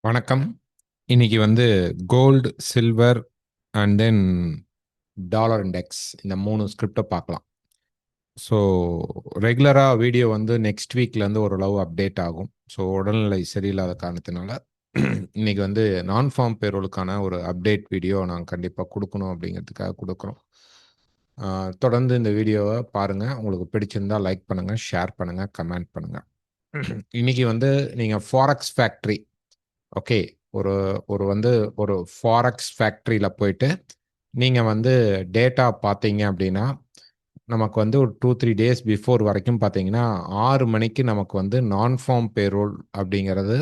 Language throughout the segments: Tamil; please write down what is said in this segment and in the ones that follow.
வணக்கம். இன்னைக்கு வந்து gold, silver and then dollar index இந்த 3 ஸ்கிரிப்டை பார்க்கலாம். ஸோ ரெகுலராக வீடியோ வந்து நெக்ஸ்ட் வீக்லேருந்து ஓரளவு அப்டேட் ஆகும். ஸோ உடல்நிலை சரியில்லாத காரணத்தினால இன்னைக்கு வந்து நான் ஃபார்ம் பேரோலுக்கான ஒரு அப்டேட் வீடியோ நாங்கள் கண்டிப்பாக கொடுக்கணும் அப்படிங்கிறதுக்காக கொடுக்குறோம். தொடர்ந்து இந்த வீடியோவை பாருங்கள். உங்களுக்கு பிடிச்சிருந்தா லைக் பண்ணுங்கள், ஷேர் பண்ணுங்கள், கமெண்ட் பண்ணுங்கள். இன்னைக்கு வந்து நீங்கள் ஃபாரெக்ஸ் ஃபேக்ட்ரி, ஓகே, ஒரு ஒரு வந்து ஒரு ஃபாரெக்ஸ் ஃபேக்ட்ரியில் போயிட்டு நீங்கள் வந்து டேட்டா பார்த்தீங்க அப்படின்னா, நமக்கு வந்து ஒரு 2-3 டேஸ் பிஃபோர் வரைக்கும் பார்த்தீங்கன்னா 6 மணிக்கு நமக்கு வந்து நான் ஃபார்ம் பேரோல் அப்படிங்கிறது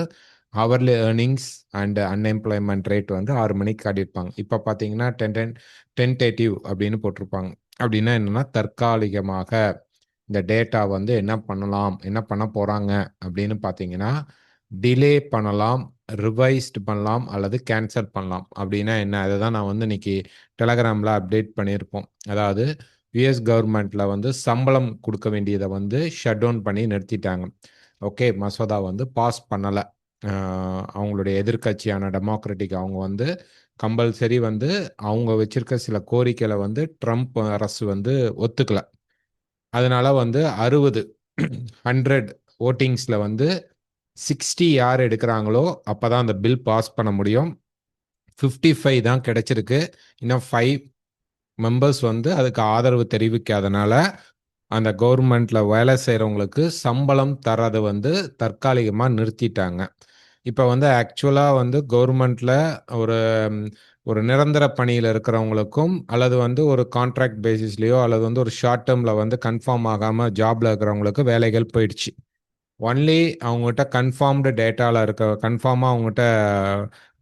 hourly earnings and unemployment rate வந்து 6 மணிக்கு காட்டியிருப்பாங்க. இப்போ பார்த்தீங்கன்னா டென்டேட்டிவ் அப்படின்னு போட்டிருப்பாங்க. அப்படின்னா என்னென்னா, தற்காலிகமாக இந்த டேட்டா வந்து என்ன பண்ணலாம், என்ன பண்ண போகிறாங்க அப்படின்னு பார்த்தீங்கன்னா, டிலே பண்ணலாம், ரிவைஸ்டு பண்ணலாம் அல்லது கேன்சல் பண்ணலாம். அப்படின்னா என்ன, அதை தான் நான் வந்து இன்னைக்கு டெலகிராமில் அப்டேட் பண்ணியிருப்போம். அதாவது யுஎஸ் கவர்மெண்ட்டில் வந்து சம்பளம் கொடுக்க வேண்டியதை வந்து ஷட் டவுன் பண்ணி நிறுத்திட்டாங்க. ஓகே, மசோதா வந்து பாஸ் பண்ணலை. அவங்களுடைய எதிர்க்கட்சியான டெமோக்ராட்டிக் அவங்க வந்து கம்பல்சரி வந்து அவங்க வச்சிருக்க சில கோரிக்கைகளை வந்து ட்ரம்ப் அரசு வந்து ஒத்துக்கலை. அதனால வந்து 100 ஓட்டிங்ஸில் வந்து 60 யார் எடுக்கிறாங்களோ அப்போ தான் அந்த பில் பாஸ் பண்ண முடியும். 55 தான் கிடைச்சிருக்கு. இன்னும் 5 மெம்பர்ஸ் வந்து அதுக்கு ஆதரவு தெரிவிக்காதனால அந்த கவர்மெண்ட்டில் வேலை செய்கிறவங்களுக்கு சம்பளம் தரதை வந்து தற்காலிகமாக நிறுத்திட்டாங்க. இப்போ வந்து ஆக்சுவலாக வந்து கவர்மெண்ட்டில் ஒரு ஒரு நிரந்தர பணியில் இருக்கிறவங்களுக்கும் அல்லது வந்து ஒரு கான்ட்ராக்ட் பேசிஸ்லேயோ அல்லது வந்து ஒரு ஷார்ட் டேர்மில் வந்து கன்ஃபார்ம் ஆகாமல் ஜாபில் இருக்கிறவங்களுக்கு வேலைகள் போயிடுச்சு. ஒன்லி அவங்ககிட்ட கன்ஃபார்ம்டு டேட்டாவில் கன்ஃபார்மாக அவங்ககிட்ட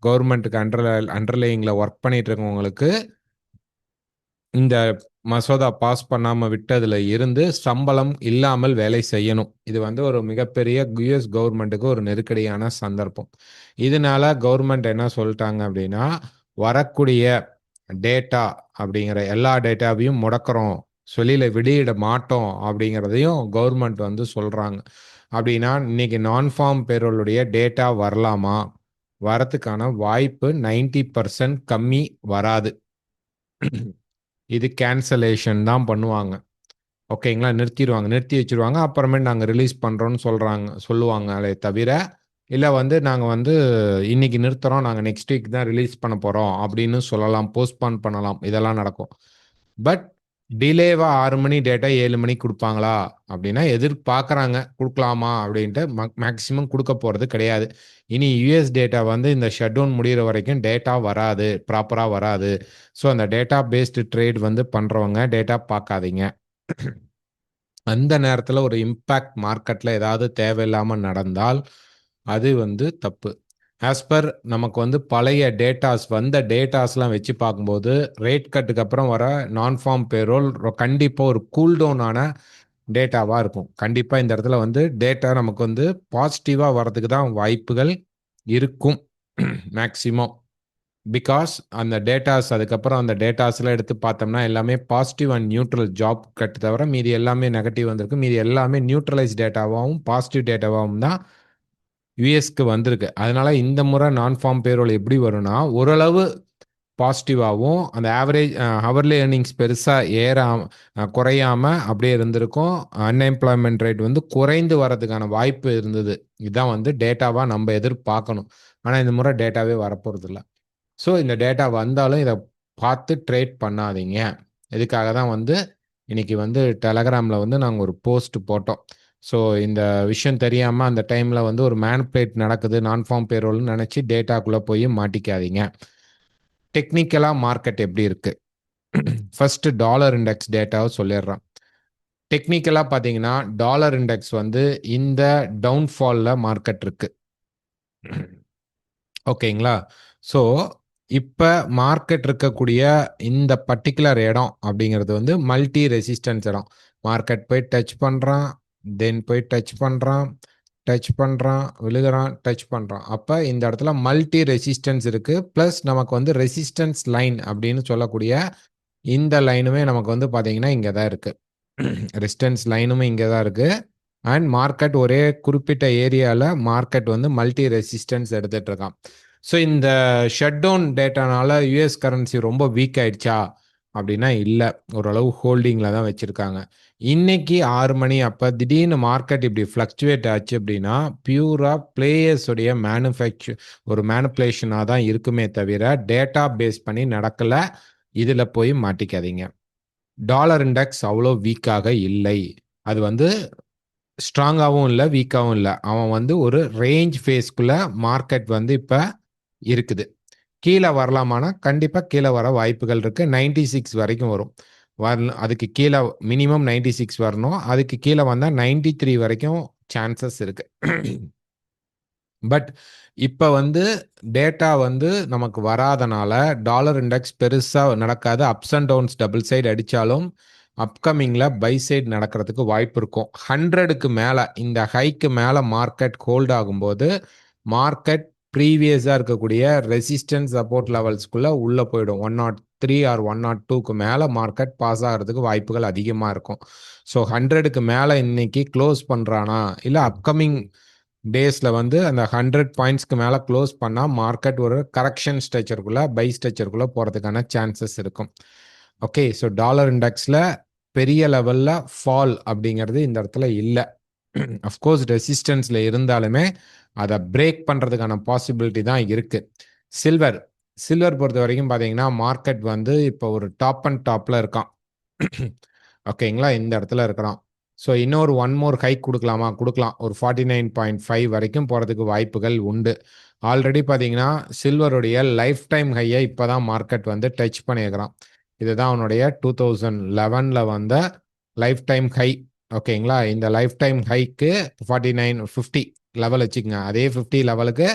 கவர்மெண்ட்டுக்கு அண்டர்லேயிங்கில் ஒர்க் பண்ணிட்டு இருக்கவங்களுக்கு இந்த மசோதா பாஸ் பண்ணாமல் விட்டதில் இருந்து சம்பளம் இல்லாமல் வேலை செய்யணும். இது வந்து ஒரு மிகப்பெரிய யுஎஸ் கவர்மெண்ட்டுக்கு ஒரு நெருக்கடியான சந்தர்ப்பம். இதனால கவர்மெண்ட் என்ன சொல்லிட்டாங்க அப்படின்னா, வரக்கூடிய டேட்டா அப்படிங்கிற எல்லா டேட்டாவையும் முடக்கிறோம், வெளியில வெளியிட மாட்டோம் அப்படிங்கிறதையும் கவர்மெண்ட் வந்து சொல்கிறாங்க. அப்படின்னா இன்னைக்கு நான் ஃபார்ம் பேரோலுடைய டேட்டா வரலாமா? வரத்துக்கான வாய்ப்பு 90% கம்மி, வராது. இது கேன்சலேஷன் தான் பண்ணுவாங்க. ஓகேங்களா, நிறுத்திடுவாங்க, நிறுத்தி வச்சிருவாங்க. அப்புறமேட்டு நாங்கள் ரிலீஸ் பண்ணுறோன்னு சொல்லுவாங்க. அதை தவிர இல்லை வந்து நாங்கள் வந்து இன்னைக்கு நிறுத்துகிறோம், நாங்கள் நெக்ஸ்ட் வீக் தான் ரிலீஸ் பண்ண போகிறோம் அப்படின்னு சொல்லலாம், போஸ்ட்பான் பண்ணலாம், இதெல்லாம் நடக்கும். பட் டிலேவாக 6 மணி டேட்டா 7 மணிக்கு கொடுப்பாங்களா அப்படின்னா எதிர்பார்க்குறாங்க, கொடுக்கலாமா அப்படின்ட்டு. மேக்சிமம் கொடுக்க போகிறது கிடையாது. இனி யூஎஸ் டேட்டா வந்து இந்த ஷட் டவுன் முடிகிற வரைக்கும் டேட்டா வராது, ப்ராப்பராக வராது. ஸோ அந்த டேட்டா பேஸ்டு ட்ரேட் வந்து பண்ணுறவங்க டேட்டா பார்க்காதீங்க. அந்த நேரத்தில் ஒரு இம்பேக்ட் மார்க்கெட்டில் ஏதாவது தேவையில்லாமல் நடந்தால் அது வந்து தப்பு. ஆஸ் பர் நமக்கு வந்து பழைய டேட்டாஸ் வந்த டேட்டாஸ்லாம் வச்சு பார்க்கும்போது ரேட் கட்டுக்கு அப்புறம் வர நான் ஃபார்ம் பேரோல் கண்டிப்பாக ஒரு கூல்டவுனான டேட்டாவாக இருக்கும். கண்டிப்பாக இந்த இடத்துல வந்து டேட்டா நமக்கு வந்து பாசிட்டிவாக வர்றதுக்கு தான் வாய்ப்புகள் இருக்கும் மேக்சிமம். பிகாஸ் அந்த டேட்டாஸ் அதுக்கப்புறம் அந்த டேட்டாஸ்லாம் எடுத்து பார்த்தோம்னா எல்லாமே பாசிட்டிவ் அண்ட் நியூட்ரல் ஜாப் கட்டு தவிர மீதி எல்லாமே நெகட்டிவ் வந்திருக்கு. மீதி எல்லாமே நியூட்ரலைஸ் டேட்டாவாகவும் பாசிட்டிவ் டேட்டாவாகவும் தான் யூஎஸ்க்கு வந்திருக்கு. அதனால இந்த முறை நான் ஃபார்ம் பேரோல் எப்படி வரும்னா, ஓரளவு பாசிட்டிவாகவும் அந்த ஆவரேஜ் ஹவர்லி ஏர்னிங்ஸ் பெருசாக குறையாம அப்படியே இருந்திருக்கும். அன்எம்ப்ளாய்மெண்ட் ரேட் வந்து குறைந்து வரதுக்கான வாய்ப்பு இருந்தது. இதுதான் வந்து டேட்டாவாக நம்ம எதிர்பார்க்கணும். ஆனால் இந்த முறை டேட்டாவே வரப்போகிறது இல்லை. ஸோ இந்த டேட்டா வந்தாலும் இதை பார்த்து ட்ரேட் பண்ணாதீங்க. இதுக்காக தான் வந்து இன்னைக்கு வந்து டெலகிராமில் வந்து நாங்கள் ஒரு போஸ்ட் போட்டோம். ஸோ இந்த விஷயம் தெரியாமல் அந்த டைமில் வந்து ஒரு மேனிபுலேட் நடக்குது நான் ஃபார்ம் பேரோல்னு நினச்சி டேட்டாக்குள்ளே போய் மாட்டிக்காதீங்க. டெக்னிக்கலாக மார்க்கெட் எப்படி இருக்கு, ஃபர்ஸ்ட் டாலர் இண்டெக்ஸ் டேட்டாவை சொல்லிடுறேன். டெக்னிக்கலாக பார்த்தீங்கன்னா டாலர் இண்டெக்ஸ் வந்து இந்த டவுன்ஃபாலில் மார்க்கெட் இருக்கு. ஓகேங்களா. ஸோ இப்போ மார்க்கெட் இருக்கக்கூடிய இந்த பர்டிகுலர் இடம் அப்படிங்கிறது வந்து மல்டி ரெசிஸ்டன்ஸ் இடம். மார்க்கெட் போய் டச் பண்ணுறான், தென் போய் டச் பண்ணுறான், விழுகிறான், டச் பண்ணுறான். அப்போ இந்த இடத்துல மல்டி ரெசிஸ்டன்ஸ் இருக்குது. ப்ளஸ் நமக்கு வந்து ரெசிஸ்டன்ஸ் லைன் அப்படின்னு சொல்லக்கூடிய இந்த லைனுமே நமக்கு வந்து பார்த்தீங்கன்னா இங்கே தான் இருக்குது. ரெசிஸ்டன்ஸ் லைனுமே இங்கே தான் இருக்குது. அண்ட் மார்க்கெட் ஒரே குறிப்பிட்ட ஏரியாவில் மார்க்கெட் வந்து மல்டி ரெசிஸ்டன்ஸ் எடுத்துட்டு இருக்கான். ஸோ இந்த ஷட் டவுன் டேட்டானால யூஎஸ் கரன்சி ரொம்ப வீக் ஆயிடுச்சா அப்படின்னா இல்லை, ஓரளவு ஹோல்டிங்கில் தான் வச்சுருக்காங்க. இன்னைக்கு 6 மணி அப்போ திடீர்னு மார்க்கெட் இப்படி ஃப்ளக்சுவேட் ஆச்சு அப்படின்னா பியூராக பிளேயர்ஸுடைய ஒரு மேனுப்புலேஷனாக தான் இருக்குமே தவிர டேட்டா பேஸ் பண்ணி நடக்கலை. இதில் போய் மாட்டிக்காதீங்க. டாலர் இண்டெக்ஸ் அவ்வளோ வீக்காக இல்லை. அது வந்து ஸ்ட்ராங்காகவும் இல்லை, வீக்காகவும் இல்லை. அவன் வந்து ஒரு ரேஞ்ச் ஃபேஸ்க்குள்ள மார்க்கெட் வந்து இப்போ இருக்குது. கீழே வரலாமானா கண்டிப்பாக கீழே வர வாய்ப்புகள் இருக்குது. 96 வரைக்கும் வரும். அதுக்கு கீழே மினிமம் 96 வரணும். அதுக்கு கீழே வந்தால் 93 வரைக்கும் சான்சஸ் இருக்கு. பட் இப்போ வந்து டேட்டா வந்து நமக்கு வராதனால டாலர் இண்டெக்ஸ் பெருசாக நடக்காது. Ups and downs double side அடித்தாலும் அப்கமிங்கில் பை சைடு நடக்கிறதுக்கு வாய்ப்பு இருக்கும். 100க்கு மேலே இந்த ஹைக்கு மேலே மார்க்கெட் ஹோல்ட் ஆகும்போது மார்க்கெட் ப்ரீவியஸாக இருக்கக்கூடிய ரெசிஸ்டன்ஸ் சப்போர்ட் லெவல்ஸ்குள்ளே உள்ளே போயிடும். 103 ஆர் 102க்கு மேலே மார்க்கெட் பாஸ் ஆகிறதுக்கு வாய்ப்புகள் அதிகமாக இருக்கும். ஸோ 100க்கு மேலே இன்னைக்கு க்ளோஸ் பண்ணுறானா இல்லை அப்கமிங் டேஸில் வந்து அந்த 100 பாயிண்ட்ஸ்க்கு மேலே க்ளோஸ் பண்ணால் மார்க்கெட் ஒரு கரெக்ஷன் ஸ்ட்ரக்சருக்குள்ளே பை ஸ்ட்ரக்சருக்குள்ளே போகிறதுக்கான சான்சஸ் இருக்கும். ஓகே, ஸோ டாலர் இண்டெக்ஸில் பெரிய லெவலில் ஃபால் அப்படிங்கிறது இந்த இடத்துல இல்லை. அஃப்கோர்ஸ் ரெசிஸ்டன்ஸில் இருந்தாலுமே அதை பிரேக் பண்ணுறதுக்கான பாசிபிலிட்டி தான் இருக்குது. சில்வர் பொறுத்த வரைக்கும் பார்த்தீங்கன்னா மார்க்கெட் வந்து இப்போ ஒரு டாப் அண்ட் டாப்பில் இருக்கான். ஓகேங்களா, இந்த இடத்துல இருக்கிறான். ஸோ இன்னொரு ஒன் மோர் ஹைக் கொடுக்கலாமா? கொடுக்கலாம். ஒரு 49.5 வரைக்கும் போகிறதுக்கு வாய்ப்புகள் உண்டு. ஆல்ரெடி பார்த்தீங்கன்னா சில்வருடைய லைஃப் டைம் ஹையை இப்போ தான் மார்க்கெட் வந்து டச் பண்ணியிருக்கிறான். இதுதான் அவனுடைய 2011 வந்த லைஃப் டைம் ஹை. ஓகேங்களா, இந்த லைஃப் டைம் ஹைக்கு 4950 லெவல் வச்சுக்கோங்க. அதே 50 லெவலுக்கு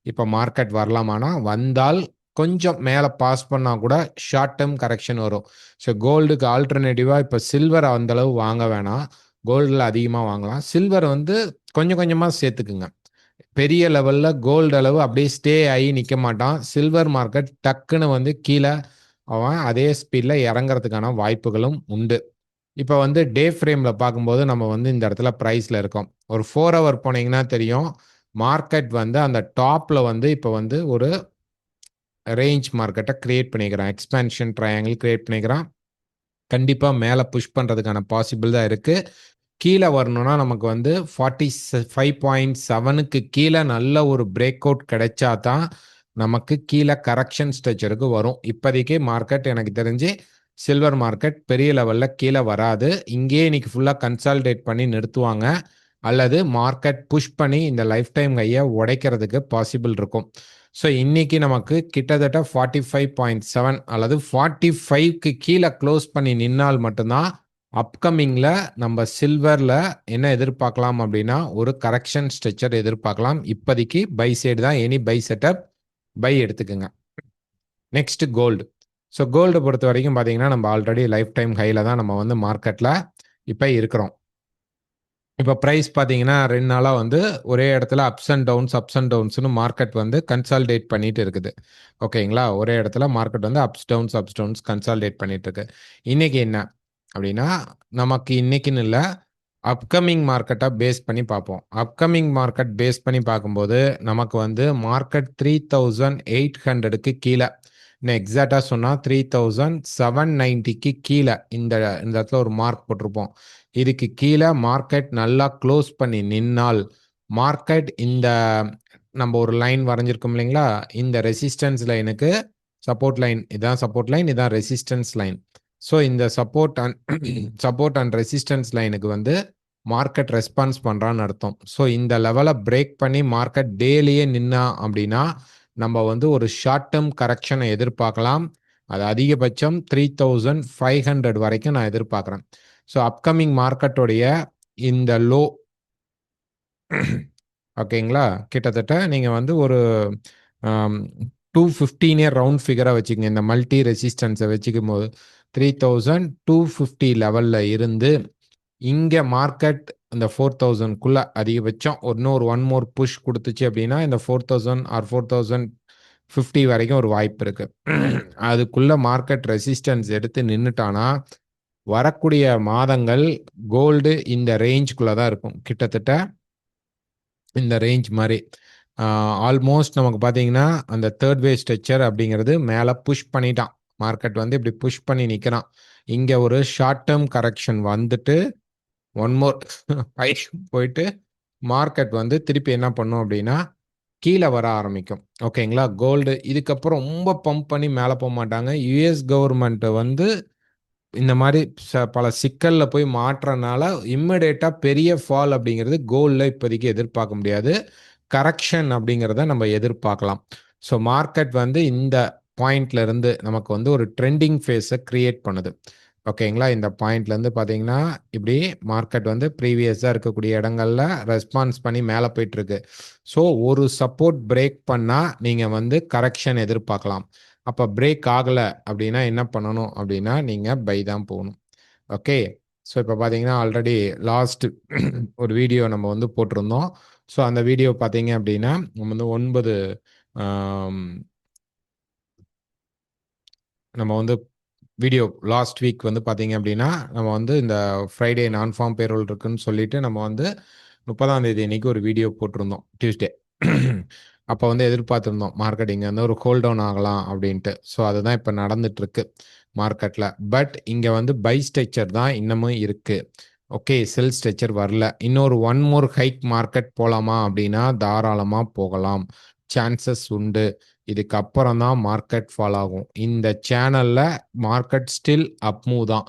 இப்போ மார்க்கெட் வரலாமானா வந்தால் கொஞ்சம் மேலே பாஸ் பண்ணால் கூட ஷார்ட் டேர்ம் கரெக்ஷன் வரும். ஸோ கோல்டுக்கு ஆல்டர்னேட்டிவாக இப்போ சில்வர் அந்தளவு வாங்க வேணாம், கோல்டில் அதிகமாக வாங்கலாம். சில்வர் வந்து கொஞ்சம் கொஞ்சமாக சேர்த்துக்குங்க. பெரிய லெவலில் கோல்டு அளவு அப்படியே ஸ்டே ஆகி நிற்க மாட்டான். சில்வர் மார்க்கெட் டக்குன்னு வந்து கீழே அவன் அதே ஸ்பீடில் இறங்குறதுக்கான வாய்ப்புகளும் உண்டு. இப்போ வந்து டே ஃப்ரேமில் பார்க்கும்போது நம்ம வந்து இந்த இடத்துல ப்ரைஸில் இருக்கோம். ஒரு 4 ஹவர் போனீங்கன்னா தெரியும் மார்க்கெட் வந்து அந்த டாப்பில் வந்து இப்போ வந்து ஒரு ரேஞ்ச் மார்க்கெட்டை கிரியேட் பண்ணிக்கிறான். எக்ஸ்பேன்ஷன் ட்ரையாங்கிள் கிரியேட் பண்ணிக்கிறான். கண்டிப்பாக மேலே புஷ் பண்ணுறதுக்கான பாசிபிள் தான் இருக்குது. கீழே வரணும்னா நமக்கு வந்து 45.7க்கு கீழே நல்ல ஒரு பிரேக் அவுட் கிடைச்சா தான் நமக்கு கீழே கரெக்ஷன் ஸ்ட்ரக்சருக்கு வரும். இப்போதைக்கு மார்க்கெட் எனக்கு தெரிஞ்சு சில்வர் மார்க்கெட் பெரிய லெவலில் கீழே வராது. இங்கேயே இன்னைக்கு ஃபுல்லாக கன்சால்டேட் பண்ணி நிறுத்துவாங்க அல்லது மார்க்கெட் புஷ் பண்ணி இந்த லைஃப் டைம் கையை உடைக்கிறதுக்கு பாசிபிள் இருக்கும். ஸோ இன்னைக்கு நமக்கு கிட்டத்தட்ட 45.7 அல்லது 45க்கு கீழே க்ளோஸ் பண்ணி நின்னால் மட்டும்தான் அப்கமிங்கில் நம்ம சில்வரில் என்ன எதிர்பார்க்கலாம் அப்படின்னா ஒரு கரெக்ஷன் ஸ்ட்ரக்சர் எதிர்பார்க்கலாம். இப்போதைக்கு பை சைடு தான், எனி பை செட்டப் பை எடுத்துக்குங்க. Next gold. ஸோ கோல்டு பொறுத்த வரைக்கும் பார்த்தீங்கன்னா நம்ம ஆல்ரெடி லைஃப் டைம் ஹையில் தான் நம்ம வந்து மார்க்கெட்டில் இப்போ இருக்கிறோம். இப்போ ப்ரைஸ் பார்த்தீங்கன்னா 2 நாளாக வந்து ஒரே இடத்துல அப்ஸ் அண்ட் டவுன்ஸ்னு மார்க்கெட் வந்து கன்சால்டேட் பண்ணிட்டு இருக்குது. ஓகேங்களா, ஒரே இடத்துல மார்க்கெட் வந்து அப்ஸ் டவுன்ஸ் கன்சால்டேட் பண்ணிட்டு இருக்கு. இன்னைக்கு என்ன அப்படின்னா நமக்கு இன்னைக்குன்னு இல்லை, அப்கமிங் மார்க்கெட்டை பேஸ் பண்ணி பார்ப்போம். அப்கமிங் மார்க்கெட் பேஸ் பண்ணி பார்க்கும்போது நமக்கு வந்து மார்க்கெட் 3800க்கு கீழே, இன்னும் எக்ஸாக்டாக சொன்னால் 3790க்கு கீழே இந்த இடத்துல ஒரு மார்க் போட்டிருப்போம். இதுக்கு கீழே மார்க்கெட் நல்லா க்ளோஸ் பண்ணி நின்னால் மார்க்கெட் இந்த நம்ம ஒரு லைன் வரைஞ்சிருக்கோம் இல்லைங்களா, இந்த ரெசிஸ்டன்ஸ் லைனுக்கு சப்போர்ட் லைன், இதான் சப்போர்ட் லைன், இதான் ரெசிஸ்டன்ஸ் லைன். ஸோ இந்த சப்போர்ட் அண்ட் ரெசிஸ்டன்ஸ் லைனுக்கு வந்து மார்க்கெட் ரெஸ்பான்ஸ் பண்ணுறான்னு அர்த்தம். ஸோ இந்த லெவலை பிரேக் பண்ணி மார்க்கெட் டேலியே நின்னா அப்படின்னா நம்ம வந்து ஒரு ஷார்ட் டேர்ம் கரெக்ஷனை எதிர்பார்க்கலாம். அது அதிகபட்சம் 3500 வரைக்கும் நான் எதிர்பார்க்குறேன். ஸோ அப்கமிங் மார்க்கெட்டோடைய இந்த லோ ஓகேங்களா, கிட்டத்தட்ட நீங்கள் வந்து ஒரு 215 ரவுண்ட் ஃபிகராக வச்சுக்கோங்க. இந்த மல்டி ரெசிஸ்டன்ஸை வச்சுக்கும் போது 3250 லெவலில் இருந்து இங்கே மார்க்கெட் இந்த 4000க்குள்ளே அதிகபட்சம் இன்னொரு ஒன் மோர் புஷ் கொடுத்துச்சு அப்படின்னா இந்த 4000 ஆர் 4050 வரைக்கும் ஒரு வாய்ப்பு இருக்குது. அதுக்குள்ளே மார்க்கெட் ரெசிஸ்டன்ஸ் எடுத்து நின்றுட்டானா வரக்கூடிய மாதங்கள் கோல்டு இந்த ரேஞ்சுக்குள்ள தான் இருக்கும். கிட்டத்தட்ட இந்த ரேஞ்ச் மாதிரி ஆல்மோஸ்ட் நமக்கு பார்த்தீங்கன்னா அந்த தேர்ட் வேவ் ஸ்ட்ரக்சர் அப்படிங்கிறது மேலே புஷ் பண்ணிட்டான். மார்க்கெட் வந்து இப்படி புஷ் பண்ணி நிற்கிறான். இங்கே ஒரு ஷார்ட் டேர்ம் கரெக்ஷன் வந்துட்டு ஒன் மோர் போயிட்டு மார்க்கெட் வந்து திருப்பி என்ன பண்ணும் அப்படின்னா கீழே வர ஆரம்பிக்கும். ஓகேங்களா? கோல்டு இதுக்கப்புறம் ரொம்ப பம்ப் பண்ணி மேலே போக மாட்டாங்க. யுஎஸ் கவர்மெண்ட் வந்து இந்த மாதிரி பல சிக்கல்ல போய் மாற்றனால இம்மிடியேட்டா பெரிய ஃபால் அப்படிங்கிறது கோல்ட்ல இப்போதைக்கு எதிர்பார்க்க முடியாது. கரெக்ஷன் அப்படிங்கிறத நம்ம எதிர்பார்க்கலாம். ஸோ மார்க்கெட் வந்து இந்த பாயிண்ட்ல இருந்து நமக்கு வந்து ஒரு ட்ரெண்டிங் ஃபேஸை கிரியேட் பண்ணுது. ஓகேங்களா? இந்த பாயிண்ட்ல இருந்து பார்த்தீங்கன்னா இப்படி மார்க்கெட் வந்து ப்ரீவியஸாக இருக்கக்கூடிய இடங்கள்ல ரெஸ்பான்ஸ் பண்ணி மேலே போயிட்டு இருக்கு. ஸோ ஒரு சப்போர்ட் பிரேக் பண்ணா நீங்க வந்து கரெக்ஷன் எதிர்பார்க்கலாம். அப்போ பிரேக் ஆகலை அப்படின்னா என்ன பண்ணணும் அப்படின்னா நீங்கள் பை தான் போகணும். ஓகே. ஸோ இப்போ பார்த்தீங்கன்னா ஆல்ரெடி லாஸ்ட் ஒரு வீடியோ நம்ம வந்து போட்டிருந்தோம். ஸோ அந்த வீடியோ பார்த்தீங்க அப்படின்னா நம்ம வந்து 9 நம்ம வந்து வீடியோ லாஸ்ட் வீக் வந்து பார்த்தீங்க அப்படின்னா நம்ம வந்து இந்த ஃப்ரைடே நான் ஃபார்ம் பேரோல் இருக்குன்னு சொல்லிட்டு நம்ம வந்து 30ஆம் தேதி அன்னைக்கு ஒரு வீடியோ போட்டிருந்தோம் டியூஸ்டே. அப்போ வந்து எதிர்பார்த்துருந்தோம் மார்க்கெட் இங்கே வந்து ஒரு ஹோல்ட் டவுன் ஆகலாம் அப்படின்ட்டு. ஸோ அதுதான் இப்போ நடந்துட்டு இருக்கு மார்க்கெட்டில். பட் இங்கே வந்து பை ஸ்ட்ரக்சர் தான் இன்னமும் இருக்கு. ஓகே, செல் ஸ்ட்ரக்சர் வரல. இன்னொரு ஒன் மோர் ஹைக் மார்க்கெட் போகலாமா அப்படின்னா தாராளமாக போகலாம், சான்சஸ் உண்டு. இதுக்கப்புறம் தான் மார்க்கெட் ஃபால் ஆகும். இந்த சேனல்ல மார்க்கெட் ஸ்டில் அப் மூவ் தான்.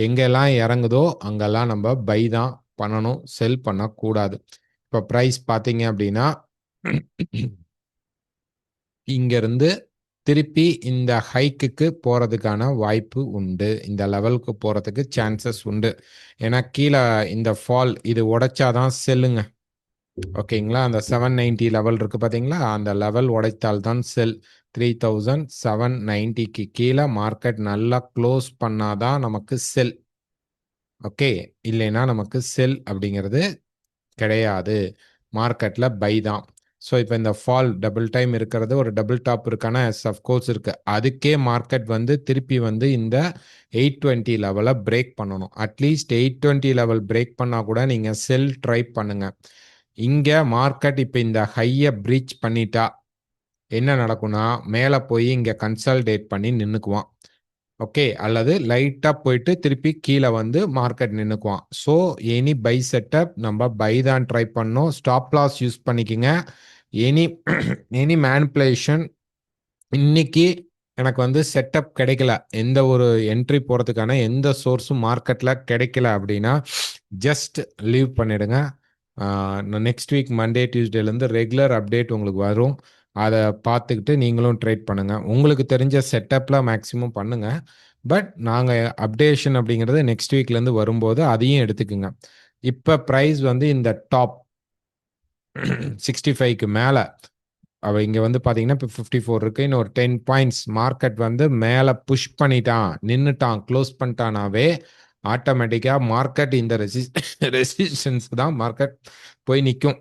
எங்கெல்லாம் இறங்குதோ அங்கெல்லாம் நம்ம பை தான் பண்ணணும், செல் பண்ணக்கூடாது. இப்போ ப்ரைஸ் பார்த்தீங்க அப்படின்னா இங்கிருந்து திருப்பி இந்த ஹைக்குக்கு போகிறதுக்கான வாய்ப்பு உண்டு. இந்த லெவலுக்கு போகிறதுக்கு சான்சஸ் உண்டு. ஏன்னா கீழே இந்த ஃபால் இது உடைச்சாதான் செல்லுங்க. ஓகேங்களா? அந்த 790 லெவல் இருக்கு பார்த்தீங்களா? அந்த லெவல் உடைத்தால் தான் செல். 3790க்கு கீழே மார்க்கெட் நல்லா க்ளோஸ் பண்ணாதான் நமக்கு செல். ஓகே, இல்லைன்னா நமக்கு செல் அப்படிங்கிறது கிடையாது. மார்க்கெட்டில் பை தான். ஸோ இப்போ இந்த ஃபால் டபுள் டைம் இருக்கிறது ஒரு டபுள் டாப் இருக்கான அஃப்கோர்ஸ் இருக்கு. அதுக்கே மார்க்கெட் வந்து திருப்பி வந்து இந்த 820 லெவலை பிரேக் பண்ணணும். அட்லீஸ்ட் 820 லெவல் பிரேக் பண்ணால் கூட நீங்கள் செல் ட்ரை பண்ணுங்க. இங்கே மார்க்கெட் இப்போ இந்த ஹையை பிரீச் பண்ணிட்டா என்ன நடக்கும்னா மேலே போய் இங்கே கன்சால்டேட் பண்ணி நின்றுக்குவான். ஓகே, அல்லது லைட்டாக போயிட்டு திருப்பி கீழே வந்து மார்க்கெட் நின்றுக்குவான். ஸோ எனி பை செட்டப் நம்ம பை தான் ட்ரை பண்ணோம். ஸ்டாப் லாஸ் யூஸ் பண்ணிக்கோங்க. எனி எனி மேனிப்புலேஷன் இன்னைக்கு எனக்கு வந்து செட்டப் கிடைக்கல, எந்த ஒரு என்ட்ரி போகிறதுக்கான எந்த சோர்ஸும் மார்க்கெட்டில் கிடைக்கல அப்படின்னா ஜஸ்ட் லீவ் பண்ணிடுங்க. நெக்ஸ்ட் வீக் மண்டே டியூஸ்டேலேருந்து ரெகுலர் அப்டேட் உங்களுக்கு வரும். அதை பார்த்துக்கிட்டு நீங்களும் ட்ரேட் பண்ணுங்கள். உங்களுக்கு தெரிஞ்ச செட்டப்பில் மேக்ஸிமம் பண்ணுங்கள். பட் நாங்கள் அப்டேஷன் அப்படிங்கிறது நெக்ஸ்ட் வீக்லேருந்து வரும்போது அதையும் எடுத்துக்குங்க. இப்போ ப்ரைஸ் வந்து இந்த டாப் 65க்கு மேலே இங்கே வந்து பார்த்தீங்கன்னா இப்போ 54 இருக்கு. இன்னும் ஒரு 10 பாயிண்ட்ஸ் மார்க்கெட் வந்து மேலே புஷ் பண்ணிட்டான், நின்றுட்டான், க்ளோஸ் பண்ணிட்டானாவே ஆட்டோமேட்டிக்காக மார்க்கெட் இந்த ரெசிஸ்டன்ஸ் தான் மார்க்கெட் போய் நிற்கும்.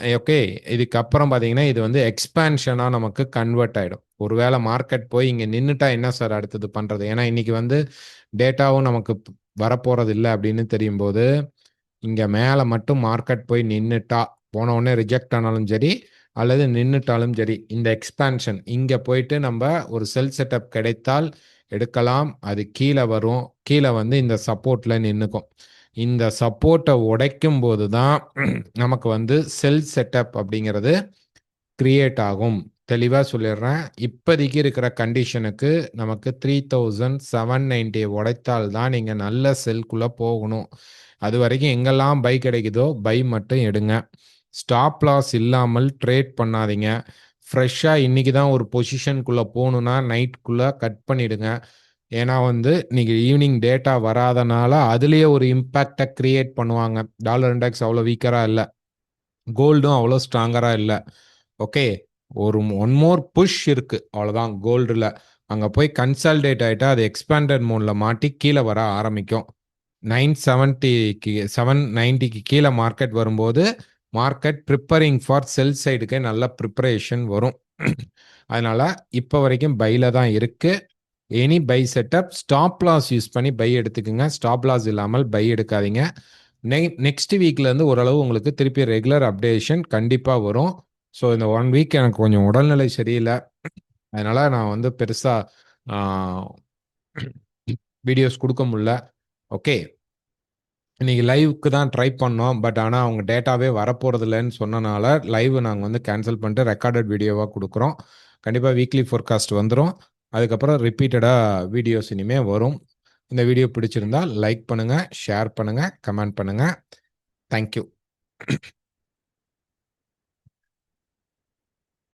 ஓகே, இதுக்கப்புறம் பார்த்தீங்கன்னா இது வந்து எக்ஸ்பேன்ஷனாக நமக்கு கன்வெர்ட் ஆகிடும். ஒருவேளை மார்க்கெட் போய் இங்கே நின்றுட்டா என்ன சார் அடுத்தது பண்ணுறது? ஏன்னா இன்னைக்கு வந்து டேட்டாவும் நமக்கு வரப்போகிறது இல்லை அப்படின்னு தெரியும் போது இங்கே மேலே மட்டும் மார்க்கெட் போய் நின்றுட்டா, போன உடனே ரிஜெக்ட் ஆனாலும் சரி அல்லது நின்றுட்டாலும் சரி, இந்த எக்ஸ்பேன்ஷன் இங்கே போயிட்டு நம்ம ஒரு செல் செட்டப் கிடைத்தால் எடுக்கலாம். அது கீழே வரும், கீழே வந்து இந்த சப்போர்ட்டில் நின்றுக்கும். இந்த சப்போர்ட்டை உடைக்கும் போது தான் நமக்கு வந்து செல் செட்டப் அப்படிங்கிறது கிரியேட் ஆகும். தெளிவாக சொல்லிடுறேன். இப்போதைக்கு இருக்கிற கண்டிஷனுக்கு நமக்கு 3790 உடைத்தால் தான் நீங்கள் நல்ல செல்குள்ளே போகணும். அது வரைக்கும் எங்கெல்லாம் பை கிடைக்குதோ பை மட்டும் எடுங்க. ஸ்டாப் லாஸ் இல்லாமல் ட்ரேட் பண்ணாதீங்க. ஃப்ரெஷ்ஷாக இன்றைக்கி தான் ஒரு பொசிஷனுக்குள்ளே போகணுன்னா நைட்டுக்குள்ளே கட் பண்ணிவிடுங்க. ஏன்னா வந்து இன்னைக்கு ஈவினிங் டேட்டா வராதனால அதுலேயே ஒரு இம்பேக்டை கிரியேட் பண்ணுவாங்க. டாலர் இண்டெக்ஸ் அவ்வளோ வீக்கராக இல்லை, கோல்டும் அவ்வளோ ஸ்ட்ராங்கராக இல்லை. ஓகே, ஒரு ஒன் மோர் புஷ் இருக்குது அவ்வளோதான் கோல்டில். அங்கே போய் கன்சால்டேட் ஆகிட்டா அது எக்ஸ்பேண்டட் மோடில் மாட்டி கீழே வர ஆரம்பிக்கும். 970க்கு 790க்கு கீழே மார்க்கெட் வரும்போது மார்க்கெட் ப்ரிப்பரிங் ஃபார் செல் சைடுக்கு நல்ல ப்ரிப்பரேஷன் வரும். அதனால இப்போ வரைக்கும் பைல தான் இருக்கு. Any buy setup stop loss use பண்ணி பை எடுத்துக்கோங்க. ஸ்டாப் லாஸ் இல்லாமல் பை எடுக்காதீங்க. நெக்ஸ்ட் வீக்லேருந்து ஓரளவு உங்களுக்கு திருப்பி ரெகுலர் அப்டேஷன் கண்டிப்பாக வரும். ஸோ இந்த 1 வீக் எனக்கு கொஞ்சம் உடல்நிலை சரியில்லை, அதனால நான் வந்து பெருசாக வீடியோஸ் கொடுக்க முடியல. ஓகே, இன்னைக்கு லைவுக்கு தான் ட்ரை பண்ணோம், பட் ஆனால் அவங்க டேட்டாவே வரப்போகிறது இல்லைன்னு சொன்னனால லைவ் நாங்கள் வந்து கேன்சல் பண்ணிட்டு ரெக்கார்டட் வீடியோவாக கொடுக்குறோம். கண்டிப்பாக வீக்லி ஃபோர்காஸ்ட் வந்துடும். அதுக்கப்புறம் ரிப்பீட்டடாக வீடியோஸ் இனிமேல் வரும். இந்த வீடியோ பிடிச்சிருந்தா லைக் பண்ணுங்கள், ஷேர் பண்ணுங்கள், கமெண்ட் பண்ணுங்கள். தேங்க்யூ.